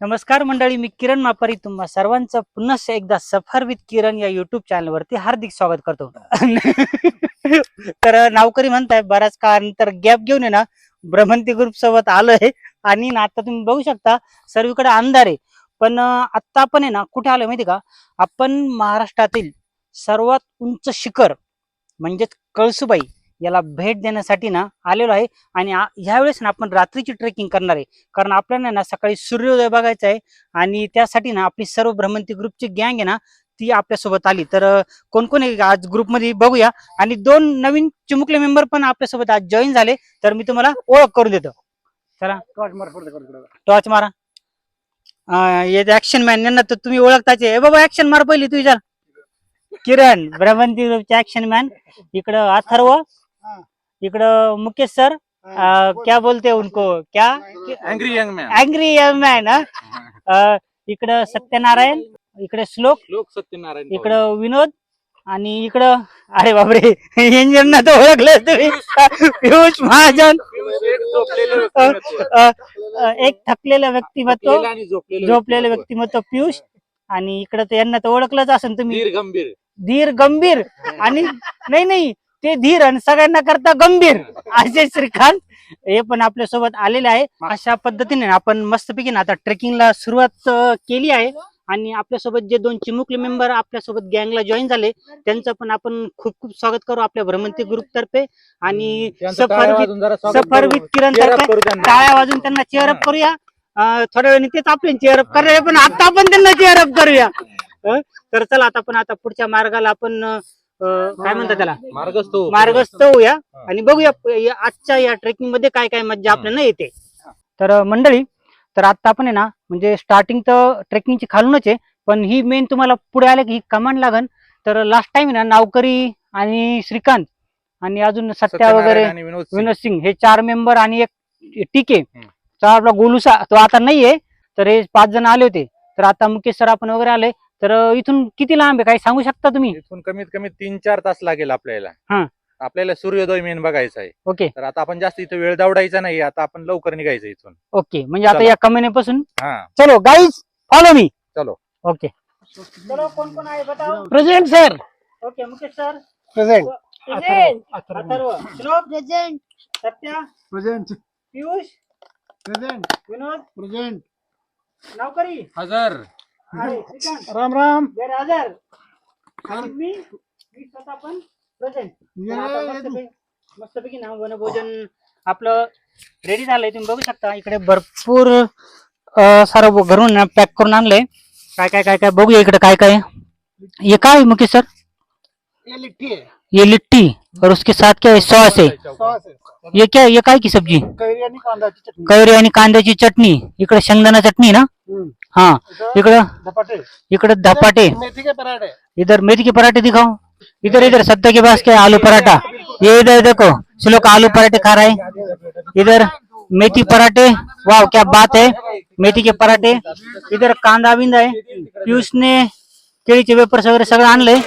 नमस्कार मंडळी, मी किरण मापारी तुम्हा सर्वांचं पुन्हा एकदा सफर विथ किरण या युट्यूब चॅनलवरती हार्दिक स्वागत करतो. तर नावकरी म्हणताय बराच काळ नंतर गॅप घेऊन आहे ना भ्रमंती ग्रुप सोबत आलोय आणि ना आता तुम्ही बघू शकता सर्वीकडे अंधार आहे. पण आता आपण आहे ना कुठे आलोय माहिती का? आपण महाराष्ट्रातील सर्वात उंच शिखर म्हणजेच कळसुबाई याला भेट देण्यासाठी ना आलेलो आहे. आणि ह्यावेळेस ना आपण रात्रीची ट्रेकिंग करणार आहे, कारण आपल्याला ना सकाळी सूर्योदय बघायचा आहे. आणि त्यासाठी ना आपली सर्व भ्रमंती ग्रुपची गँग आहे ना ती आपल्यासोबत आली. तर कोण कोण आहे आज ग्रुपमध्ये बघूया. आणि 2 नवीन चिमुकले मेंबर पण आपल्यासोबत आज जॉईन झाले, तर मी तुम्हाला ओळख करून देतो. चला टॉर्च मारा. ऍक्शन मॅन यांना तर तुम्ही ओळखताचे. हे बाबा ऍक्शन मार पहिली तुझ्या. किरण भ्रमंती ग्रुपचे ऍक्शन मॅन. इकडं अथर्व, इकडं मुकेश सर. क्या बोलते उनको, क्या angry young man. Angry young man. इकडं सत्यनारायण, इकडे श्लोक, सत्यनारायण. इकडं विनोद, आणि इकडं अरे बापरे इंजिनना तर ओळखलं तुम्ही, पियुष महाजन. एक थकलेलं व्यक्तिमत्व, झोपलेलं व्यक्तिमत्व पियुष. आणि इकडं तर यांना तर ओळखलंच असेल तुम्ही, धीर गंभीर. आणि नाही ते धीर आणि सगळ्यांना करता गंभीर असे श्रीकांत हे पण आपल्या सोबत आलेले आहे. अशा पद्धतीने आपण मस्तपैकी ना आता ट्रेकिंगला सुरुवात केली आहे. आणि आपल्यासोबत जे 2 चिमुकले मेंबर आपल्यासोबत गँगला जॉईन झाले त्यांचं पण आपण खूप खूप स्वागत करू आपल्या भ्रमंती ग्रुप तर्फे. आणि सफर विथ किरण तर्फे टाळ्या वाजून त्यांना चेअर अप करूया. थोड्या वेळाने तेच आपले चेअर अप करणार, पण आता आपण त्यांना चेअर अप करूया. तर चला आता पुढच्या मार्गाला आपण काय म्हणतात त्याला, मार्गस्थ होऊया आणि बघूया आजच्या या ट्रेकिंग मध्ये काय काय मज्जा आपल्याला येते. तर मंडळी, तर आता आपण आहे ना म्हणजे स्टार्टिंग तर ट्रेकिंगची खालूनच आहे, पण ही मेन तुम्हाला पुढे आले की ही कमांड लागन. तर लास्ट टाइम ना नावकरी आणि श्रीकांत आणि अजून सत्या वगैरे विनोद सिंग हे 4 मेंबर आणि एक टीके आपला गोलूसा तो आता नाहीये, तर हे 5 जण आले होते. तर आता मुकेश सर आपण वगैरे आले. तर इथून किती लांब आहे काही सांगू शकता तुम्ही? इथून कमीत कमी 3-4 तास लागेल आपल्याला. आपल्याला सूर्योदय मेन बघायचा आहे. ओके, तर आता आपण जास्त इथं वेळ दौडायचा नाही, आता आपण लवकर निघायचं इथून. ओके. म्हणजे आता या कमेन्यापासून हा चलो गाइस फॉलो मी. चलो. ओके चलो. कौन कौन आए बताओ. Present sir. Okay Mukesh sir present. Atharva, Shlok present. Satya present. Piyush present. Vinod present. Navkari हजर. आणि श्रीकांत राम राम. गैरहजर. आणि मी स्वतः पण प्रेझेंट. मस्तपैकी ना वनभोजन आपलं रेडी झालंय. तुम्ही बघू शकता इकडे भरपूर सारं घरून पॅक करून आणलंय. काय काय काय काय बघूया इकडे काय काय. ये काय मुकेश सर? ये लिट्टी है. ये लिट्टी और उसके साथ क्या है? सॉस है. सॉस है. ये क्या है? ये काय की सब्जी? कैरी आणि कांद्याची चटणी. कैरी आणि कांद्याची चटणी. इकडे शेंगदाणा चटणी ना. हाँ इकडे धपाटे. इकडे धपाटे. मेथी के पराठे. इधर मेथी के पराठे दिखाओ. इधर सत्ता के पास क्या आलू पराठा. ये इधर देखो श्लोक आलू पराठे खा रहा है. इधर मेथी पराठे. वाह क्या बात है, मेथी के पराठे. इधर कांदा बिंदा है. पीयूष ने केळीचे वेपर्स वगैरे सगळं आणलंय.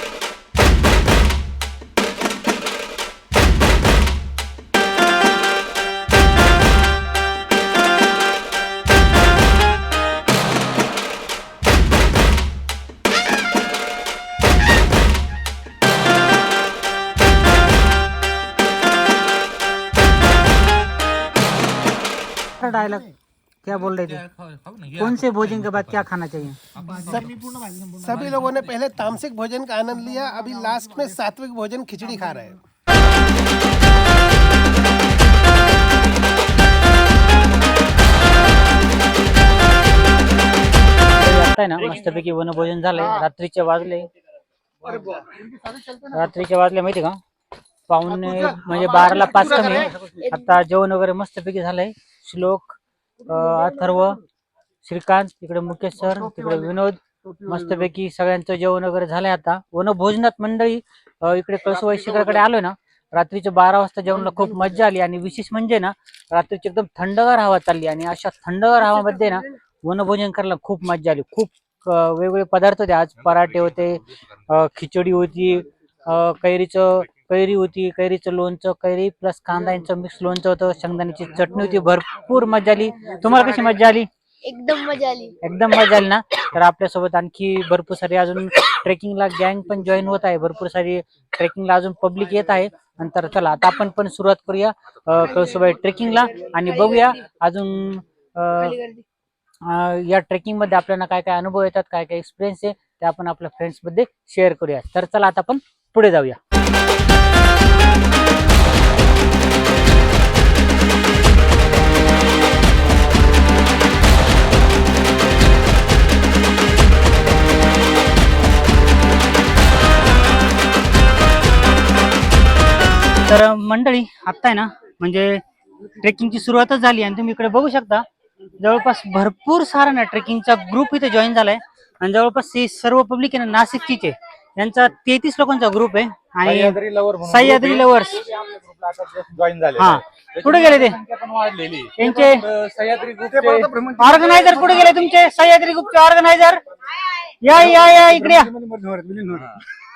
डायलॉग क्या बोल रहे थे? कौन से भोजन के बाद क्या खाना चाहिए? सभी लोगों ने पहले तामसिक भोजन का आनंद लिया, अभी लास्ट में सात्विक भोजन खिचड़ी खा रहे हैं. आता ना मस्तपैकी वनभोजन झालंय. रात्रीचे वाजले माहिती का? पाहुणे म्हणजे 12ला 5 कमी. आता जेवण वगैरे मस्तपैकी झालंय. श्लोक, अथर्व, श्रीकांत, इकडे मुकेश सर, तिकडे विनोद. मस्तपैकी सगळ्यांचं जेवण वगैरे झालंय. आता वनभोजनात मंडळी इकडे कळसुबाई शिखराकडे आलोय ना. रात्रीचे 12 वाजता जेवणाला खूप मजा आली. आणि विशेष म्हणजे ना रात्रीची एकदम थंडगार हवा चालली. आणि अशा थंडगार हवामध्ये ना वनभोजन करायला खूप मजा आली. खूप वेगवेगळे पदार्थ होते आज. पराठे होते, खिचडी होती, कैरी होती, कैरीचं लोणचं, कैरी प्लस कांदा यांचं मिक्स लोणचं होतं, शेंगदाण्याची चटणी होती. भरपूर मजा आली. तुम्हाला कशी मजा आली? एकदम मजा आली. एकदम मजा आली ना. तर आपल्यासोबत आणखी भरपूर सारी अजून ट्रेकिंगला गँग पण जॉईन होत आहे. भरपूर सारी ट्रेकिंगला अजून पब्लिक येत आहे. नंतर चला आता आपण पण सुरुवात करूया कळसुबाई ट्रेकिंगला आणि बघूया अजून या ट्रेकिंग मध्ये आपल्याला काय काय अनुभव येतात, काय काय एक्सपिरियन्स आहे ते आपण आपल्या फ्रेंड्स मध्ये शेअर करूया. तर चला आता आपण पुढे जाऊया. तर मंडळी आता आहे ना म्हणजे ट्रेकिंगची सुरुवातच झाली आणि तुम्ही इकडे बघू शकता जवळपास भरपूर सारा ना ट्रेकिंगचा ग्रुप इथे जॉईन झालाय आणि जवळपास ही सर्व पब्लिक आहे ना नाशिकचीच आहे. यांचा 33 लोकांचा ग्रुप आहे आणि सह्याद्री लवर्स जॉईन झाले. हा कुठे गेले ते पण वाढलेली त्यांचे सह्याद्री ग्रुपचे ऑर्गनायझर कुठे गेले तुमचे सह्याद्री ग्रुपचे ऑर्गनायझर? या या या इकडे या.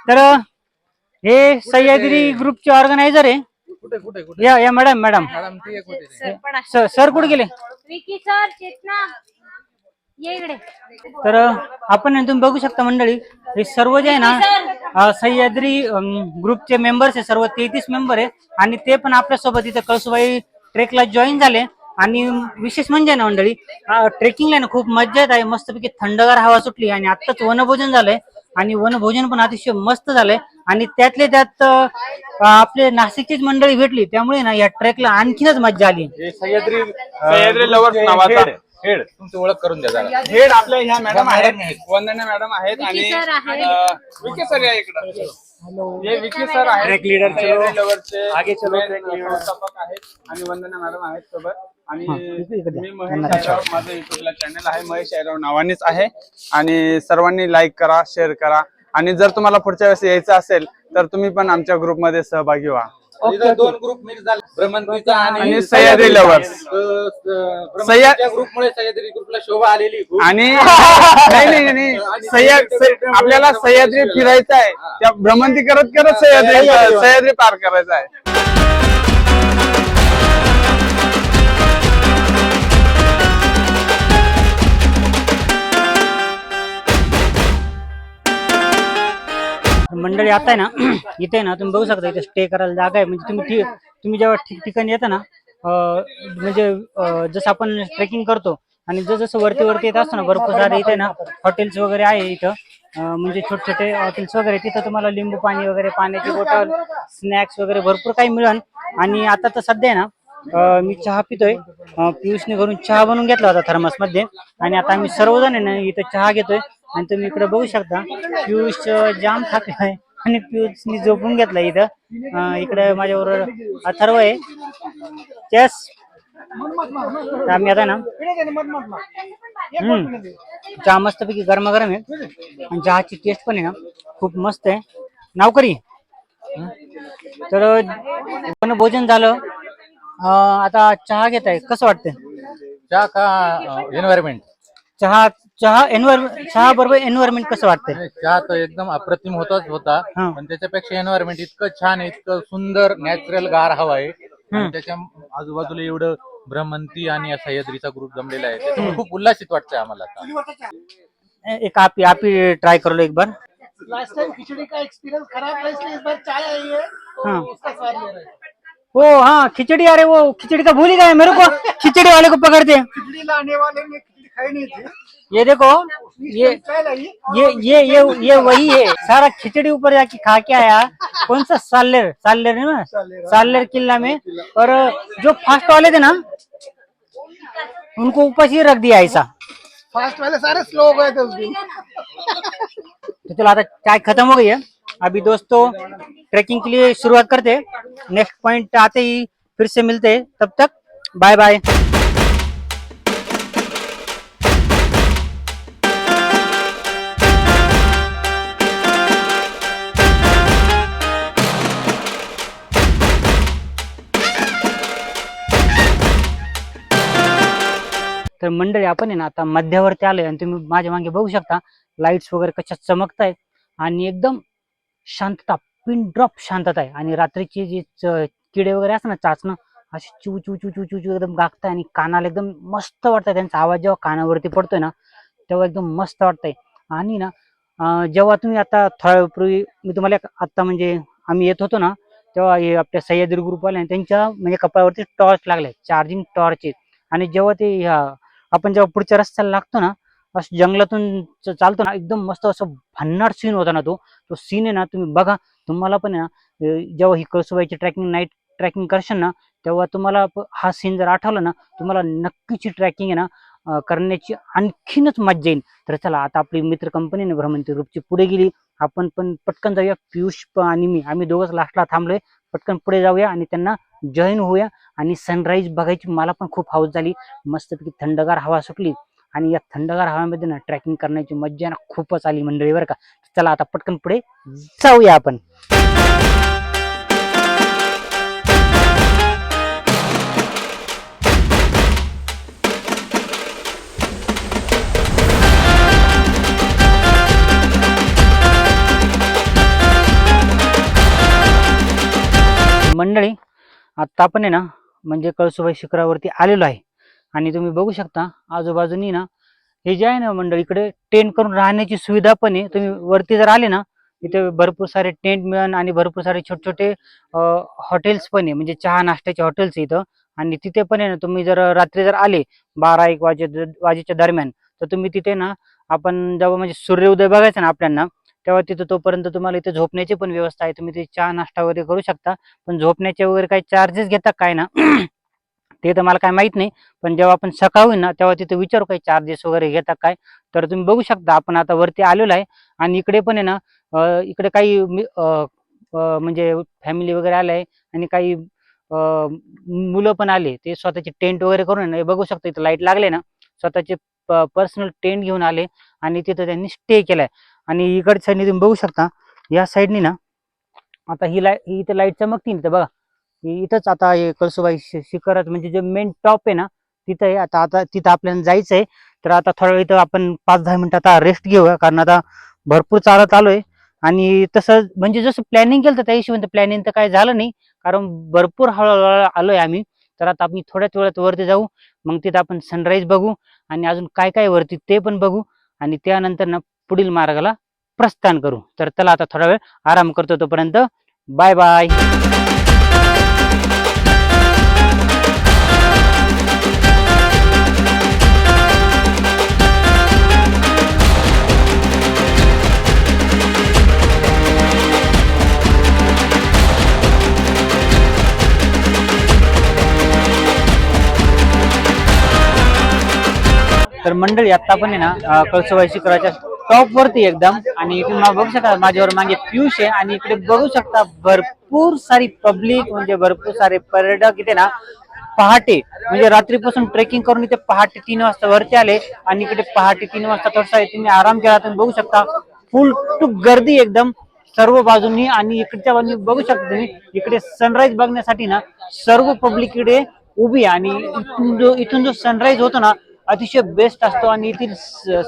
तर हे सह्याद्री ग्रुपचे ऑर्गनायझर आहे. कुठे कुठे कुठे या या मॅडम मॅडम मॅडम ती एक होती. सर कुठे गेले? विकी सर, चेतना ये इकडे. तर आपण तुम्ही बघू शकता मंडळी हे सर्व जे आहे ना सह्याद्री ग्रुपचे मेंबर्स आहे. सर्व 33 मेंबर आहे आणि ते पण आपल्या सोबत इथे कळसुबाई ट्रेकला जॉईन झाले. आणि विशेष म्हणजे ना मंडळी ट्रेकिंगला ना खूप मजा येत आहे. मस्तपैकी थंडगार हवा सुटली आणि आत्ताच वनभोजन झालंय आणि वनभोजन पण अतिशय मस्त झालंय आणि त्यातले त्यात आपले नाशिकचीच मंडळी भेटली त्यामुळे ना या ट्रेकला आणखीनच मजा आली. सह्याद्री लवर्स नावाचा हेड तुमची ओळख करून द्या जरा. हेड आपल्या ह्या मॅडम आहेत, वंदना मॅडम आहेत आणि विकी सर आहे. विकी सर या इकडं. हे विकी सर आहेत, ट्रेक लीडर सह्याद्री लवर्सचे आगे चलो, main ट्रेक लीडर. व्यवस्थापक आहेत आणि वंदना मॅडम आहेत सोबत. आणि इकडे मी महेश यादव, माझं युट्यूबला चॅनल आहे महेश यादव नावानेच आहे. आणि सर्वांनी लाईक करा, शेअर करा आणि जर तुम्हाला पुढच्या वेळेस यायचं असेल तर तुम्ही पण आमच्या ग्रुपमध्ये सहभागी व्हा. इथं दोन ग्रुप मिक्स झाले, भ्रमंतीचा आणि सह्याद्री लवर्स. सह्याद्री ग्रुपमुळे सह्याद्री ग्रुपला शोभा आलेली खूप. आणि नाही नाही नाही आपल्याला सह्याद्री फिरायचं आहे, त्या भ्रमंती करत करत सह्याद्री पार करायचं आहे. मंडळी आता आहे ना इथे ना तुम्ही बघू शकता इथे स्टे करायला जागा आहे. म्हणजे तुम्ही जेव्हा ठिकठिकाणी येता ना म्हणजे जसं आपण ट्रेकिंग करतो आणि जसं वरती वरती येत असतो ना भरपूर सारे इथे ना हॉटेल्स वगैरे आहे इथं. म्हणजे छोटे छोटे हॉटेल्स वगैरे तिथं तुम्हाला लिंबू पाणी वगैरे, पाण्याची बॉटल, स्नॅक्स वगैरे भरपूर काही मिळेल. आणि आता तर सध्या आहे ना मी चहा पितोय. पियुषने घरून चहा बनवून घेतला होता थर्मस मध्ये आणि आता आम्ही सर्वजण आहे ना इथं चहा घेतोय. आणि तुम्ही इकडे बघू शकता पियुष जाम थकला आहे आणि पियुषनी झोपून घेतला इथं. इकडे माझ्याबरोबर अथर्व आहे. चेस आम्ही आता ना चहा मस्तपैकी गरमागरम आहे आणि चहाची टेस्ट पण आहे ना खूप मस्त आहे. नावकरी तर भोजन झालं आता चहा घेत आहे. कसं वाटतंय चहा का एन्व्हायरमेंट? चहा बरोबर एन्व्हायरमेंट कसं वाटतंय? चहा तर एकदम अप्रतिम होता हा. पण त्याच्यापेक्षा एन्व्हायरमेंट इतकं छान आहे, इतकं सुंदर नॅचरल गार हवा आहे. आणि त्याच्या आजूबाजूला एवढं भ्रमंती आणि या सह्याद्रीचा ग्रुप जमलेला आहे त्याच्यामुळे खूप उल्हासित वाटतंय आम्हाला आता. एक आप ट्राय करो एक बार. लास्ट टाइम खिचड़ी का एक्सपीरियंस खराब था इसलिए इस बार चाय आई है तो हाँ। उसका स्वाद ले रहे हैं. ओ हाँ खिचड़ी, अरे वो खिचड़ी का भूल ही गए मेरे को. खिचड़ी वाले को पकड़ते. खिचड़ी लाने वाले ने खिचड़ी खाई नहीं थी. ये देखो ये चाय लाई. ये वही है सारा खिचड़ी ऊपर जाके खा के आया. कौन सा सालेर है ना, सालेर किला में. और जो फास्ट वाले थे ना उनको ऊपर ही रख दिया ऐसा. फास्ट वाले सारे स्लो हो गए थे उस दिन. तो चलो आता चाय खत्म हो गई है. अभी दोस्तों ट्रैकिंग के लिए शुरुआत करते हैं. नेक्स्ट पॉइंट आते ही फिर से मिलते हैं. तब तक बाय बाय. तर मंडळी आपण आहे ना आता मध्यावरती आलोय आणि तुम्ही माझ्या मागे बघू शकता लाईट्स वगैरे कशा चमकतायत आणि एकदम शांतता, पिन ड्रॉप शांतता आहे. आणि रात्रीची जी किडे वगैरे असतात ना चाचणं असे चू चू चू चू चू चू एकदम गागताय आणि कानाला एकदम मस्त वाटतंय. त्यांचा आवाज जेव्हा कानावरती पडतोय ना तेव्हा एकदम मस्त वाटतंय. आणि ना जेव्हा तुम्ही आता थोड्या वेळापूर्वी मी तुम्हाला आता म्हणजे आम्ही येत होतो ना तेव्हा हे आपल्या सह्याद्री ग्रुपवाले त्यांच्या म्हणजे कपाळावरती टॉर्च लागले, चार्जिंग टॉर्च. आणि जेव्हा ते आपण जेव्हा पुढच्या रस्त्याला लागतो ना असं जंगलातून चालतो ना एकदम मस्त असं भन्नाट सीन होता ना तो सीन आहे ना तुम्ही बघा. तुम्हाला पण आहे ना जेव्हा ही कळसुबाईची ट्रॅकिंग नाईट ट्रॅकिंग करशाल ना तेव्हा तुम्हाला हा सीन जर आठवला ना तुम्हाला नक्कीची ट्रॅकिंग आहे ना करण्याची आणखीनच मज्जा येईल. तर चला आता आपली मित्र कंपनी भ्रमंती ग्रुपची पुढे गेली. आपण पण पटकन जाऊया. पियुष आणि मी आम्ही दोघंच लास्टला थांबलोय. पटकन पुढे जाऊया आणि त्यांना जॉईन होऊया. आणि सनराईज बघायची मला पण खूप हौस झाली. मस्तपैकी थंडगार हवा सुटली आणि या थंडगार हवामध्ये ना ट्रॅकिंग करण्याची मज्जा ना खूपच आली मंडळी बरं का. चला आता पटकन पुढे जाऊया आपण. मंडळी आता आपण आहे ना म्हणजे कळसुबाई शिखरावरती आलेलो आहे. आणि तुम्ही बघू शकता आजूबाजूनी ना हे जे आहे ना मंडळी इकडे टेंट करून राहण्याची सुविधा पण आहे. तुम्ही वरती जर आले ना इथे भरपूर सारे टेंट मिळून आणि भरपूर सारे छोटे छोटे हॉटेल्स पण आहे म्हणजे चहा नाश्त्याचे हॉटेल्स इथं. आणि तिथे पण आहे ना तुम्ही जर रात्री जर आले 12-1 वाजेच्या दरम्यान तर तुम्ही तिथे ना आपण जेव्हा म्हणजे सूर्योदय बघायचा ना आपल्याला तेव्हा तिथं तोपर्यंत तुम्हाला इथे झोपण्याची पण व्यवस्था आहे. तुम्ही तिथे चहा नाश्ता वगैरे करू शकता. पण झोपण्याचे वगैरे काही चार्जेस घेतात काय ना ते तर मला काय माहित नाही. पण जेव्हा आपण सकाळ होईल ना तेव्हा तिथे विचारू काही चार्जेस वगैरे घेतात काय. तर तुम्ही बघू शकता आपण आता वरती आलेलो आहे. आणि इकडे पण आहे ना इकडे काही म्हणजे फॅमिली वगैरे आलाय आणि काही मुलं पण आले. ते स्वतःचे टेंट वगैरे करून हे बघू शकता इथे लाईट लागले ना स्वतःचे पर्सनल टेंट घेऊन आले आणि तिथं त्यांनी स्टे केलाय. आणि इकडच्या साईडने तुम्ही बघू शकता या साईडनी ना आता ही इथे लाईट चमकती ना बघा. इथंच आता हे कळसुबाई शिखरात म्हणजे जे मेन टॉप आहे ना तिथं आहे. आता तिथं आपल्याला जायचंय. तर आता थोड्या वेळ इथं आपण 5-10 मिनिटं आता रेस्ट घेऊया कारण आता भरपूर चालत आलोय. आणि तसं म्हणजे जसं प्लॅनिंग केलं तर त्या हिशोबाने प्लॅनिंग तर काय झालं नाही कारण भरपूर हळूहळू आलोय आम्ही. तर आता आम्ही थोड्याच वेळात वरती जाऊ. मग तिथं आपण सनराईज बघू आणि अजून काय काय वरती ते पण बघू. आणि त्यानंतर ना पुढील मार्गाला प्रस्थान करू. तर चला आता थोडा वेळ आराम करतो तोपर्यंत बाय बाय. तर मंडळी आता पण आहे ना कळसुबाई शिखराच्या टॉप वरती एकदम. आणि तुम्ही बघू शकता माझ्यावर मागे पियुष आहे आणि इकडे बघू शकता भरपूर सारी पब्लिक म्हणजे भरपूर सारे पर्यटक इथे ना पहाटे म्हणजे रात्रीपासून ट्रेकिंग करून इथे पहाटे 3 वाजता वरती आले. आणि इकडे पहाटे 3 वाजता कसं आहे तुम्ही आराम केला तुम्ही बघू शकता फुल टू गर्दी एकदम सर्व बाजूंनी. आणि इकडच्या बाजूनी बघू शकता तुम्ही इकडे सनराईज बघण्यासाठी ना सर्व पब्लिक इकडे उभी. आणि इथून जो सनराईज होतो ना अतिशय बेस्ट असतो. आणि इथील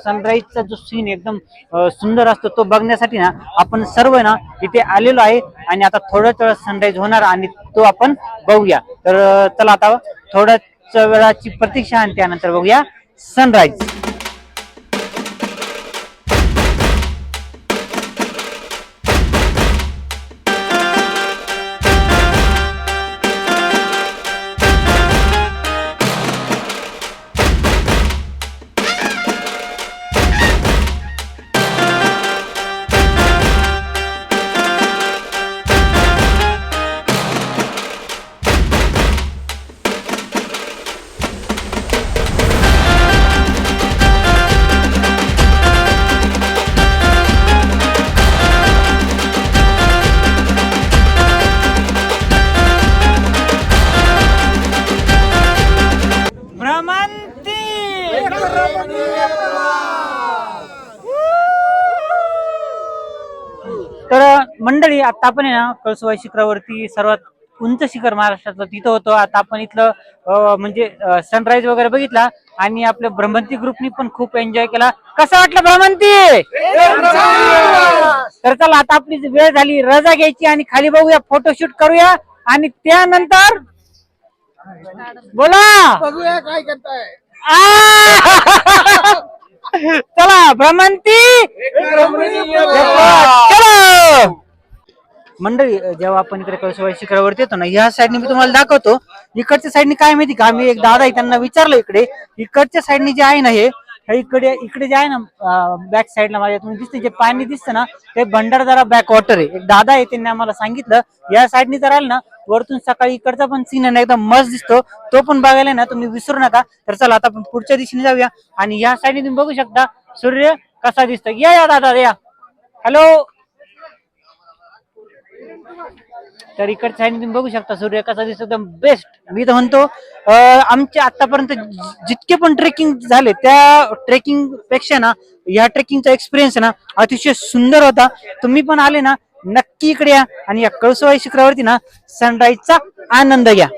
सनराईजचा जो सीन एकदम सुंदर असतो तो बघण्यासाठी ना आपण सर्व ना इथे आलेलो आहे. आणि आता थोड्याच वेळात सनराईज होणार आणि तो आपण बघूया. तर चला आता थोड्याच वेळाची प्रतीक्षा आणि त्यानंतर बघूया सनराईज. तर मंडळी आता आपण आहे ना कळसुबाई शिखरावरती सर्वात उंच शिखर महाराष्ट्रातलं तिथं होतो. आता आपण इथलं म्हणजे सनराईज वगैरे बघितला आणि आपल्या भ्रमंती ग्रुपनी पण खूप एन्जॉय केला. कसं वाटलं भ्रमंती? तर चला आता आपली वेळ झाली रजा घ्यायची आणि खाली बघूया फोटोशूट करूया आणि त्यानंतर बोला बघूया काय करताय. चला भ्रमंती चलो. मंडळी जेव्हा आपण इकडे कळसुबाई शिखरावरती येतो ना, या साईडने मी तुम्हाला दाखवतो. इकडच्या साईडने काय माहिती का, मी एक दादा आहे त्यांना विचारलं, इकडे इकडच्या साईडने जे आहे ना, हे इकडे जे आहे ना बॅक साईडला माझ्या तुम्ही दिसते जे पाणी दिसतं ना, ते भंडारदरा बॅक वॉटर आहे. एक दादा आहे त्यांनी आम्हाला सांगितलं या साईडने जर आलं ना, वरतून सकाळी इकडचा पण सीन आहे ना एकदम मस्त दिसतो, तो पण बघायला ना तुम्ही विसरू नका. तर चला आता आपण पुढच्या दिशेने जाऊया. आणि या साईडने तुम्ही बघू शकता सूर्य कसा दिसतो. या दादा या. हॅलो. तर इकडच्या साईडने तुम्ही बघू शकता सूर्य कसा दिसतो, एकदम बेस्ट. मी तर म्हणतो आमच्या आतापर्यंत जितके पण ट्रेकिंग झाले त्या ट्रेकिंग पेक्षा ना या ट्रेकिंगचा एक्सपिरियन्स ना अतिशय सुंदर होता. तुम्ही पण आले ना नक्की इकडे या आणि या कळसुबाई शिखरावरती ना सनराईजचा आनंद घ्या.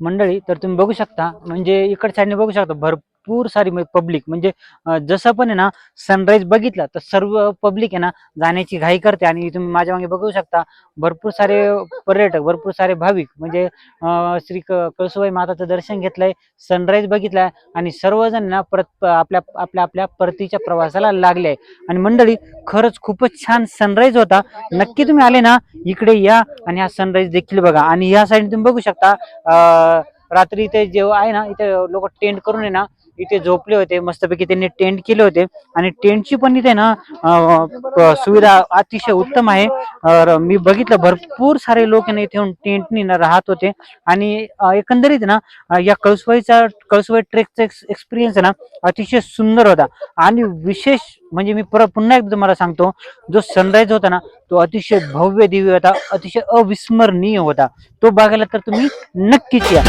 मंडळी तर तुम्ही बघू शकता, म्हणजे इकडच्या साईडने बघू शकता भरपूर सारी पब्लिक, म्हणजे जसं पण आहे ना सनराईज बघितला तर सर्व पब्लिक आहे ना जाण्याची घाई करते. आणि तुम्ही माझ्या मागे बघू शकता भरपूर सारे पर्यटक, भरपूर सारे भाविक, म्हणजे श्री कळसुबाई माताचं दर्शन घेतलंय, सनराईज बघितलाय आणि सर्वजण ना परत आपल्या आपल्या आपल्या परतीच्या प्रवासाला लागले. आणि मंडळी खरंच खूपच छान सनराईज होता. नक्की तुम्ही आले ना इकडे या आणि हा सनराईज देखील बघा. आणि या साईडने तुम्ही बघू शकता रात्री इथे जेव्हा आहे ना इथे लोक टेंट करून आहे ना इथे झोपले होते, मस्तपैकी त्यांनी टेंट केले होते. आणि टेंटची पण इथे ना सुविधा अतिशय उत्तम आहे. मी बघितलं भरपूर सारे लोक इथे येऊन टेंटनी ना राहत होते. आणि एकंदरीत ना या कळसुबाई ट्रेकचा एक्सपिरियन्स ना अतिशय सुंदर होता. आणि विशेष म्हणजे मी पुन्हा एकदा तुम्हाला सांगतो, जो सनराईज होता ना तो अतिशय भव्य दिव्य होता, अतिशय अविस्मरणीय होता. तो बघायला तर तुम्ही नक्कीच या.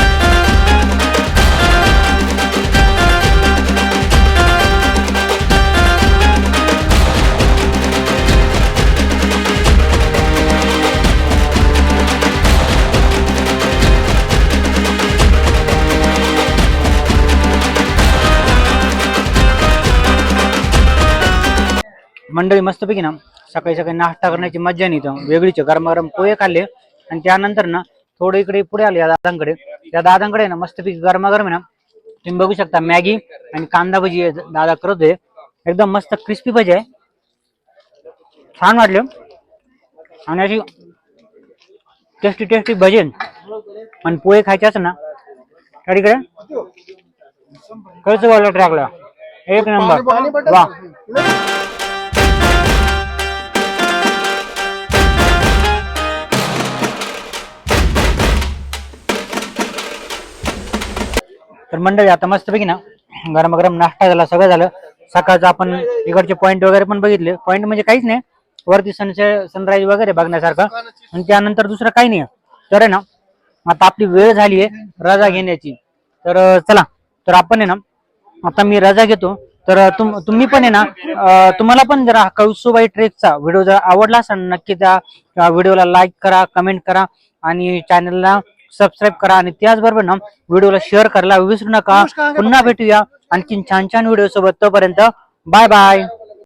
मंडळी मस्तपैकी ना सकाळी सकाळी नाश्ता करण्याची मज्जा नाही इथं वेगळीच. गरम पोहे खाल्ले आणि त्यानंतर ना थोडं इकडे पुढे आले या दादांकडे. त्या दादांकडे ना मस्तपैकी गरमागरम आहे ना तुम्ही बघू शकता मॅगी आणि कांदा भजी दादा करत आहे. एकदम मस्त क्रिस्पी भजी आहे, छान वाटले. आणि अशी टेस्टी टेस्टी भजी आणि पोहे खायचे असं ना तर इकडे कळसुबाईला ट्रॅकला एक नंबर. वा. तर मंडळी आता मस्तपैकी ना गरम नाश्ता झाला, सगळं झालं. सकाळचं आपण इकडचे पॉईंट वगैरे पण बघितले. पॉईंट म्हणजे काहीच नाही, वरती सनराईज वगैरे बघण्यासारखं, आणि त्यानंतर दुसरं काही नाही. तर आहे ना आता आपली वेळ झाली आहे रजा घेण्याची. तर चला, तर आपण आहे ना आता मी रजा घेतो. तर तुम्ही पण आहे ना तुम्हाला पण जरा कळसुबाई ट्रेकचा व्हिडिओ जर आवडला असेल नक्की त्या व्हिडिओला लाईक करा, कमेंट करा आणि चॅनलला सबस्क्राईब करा. आणि त्याचबरोबर ना व्हिडिओला शेअर करायला विसरू नका. पुन्हा भेटूया आणखीन छान छान व्हिडिओ सोबत. तोपर्यंत बाय बाय.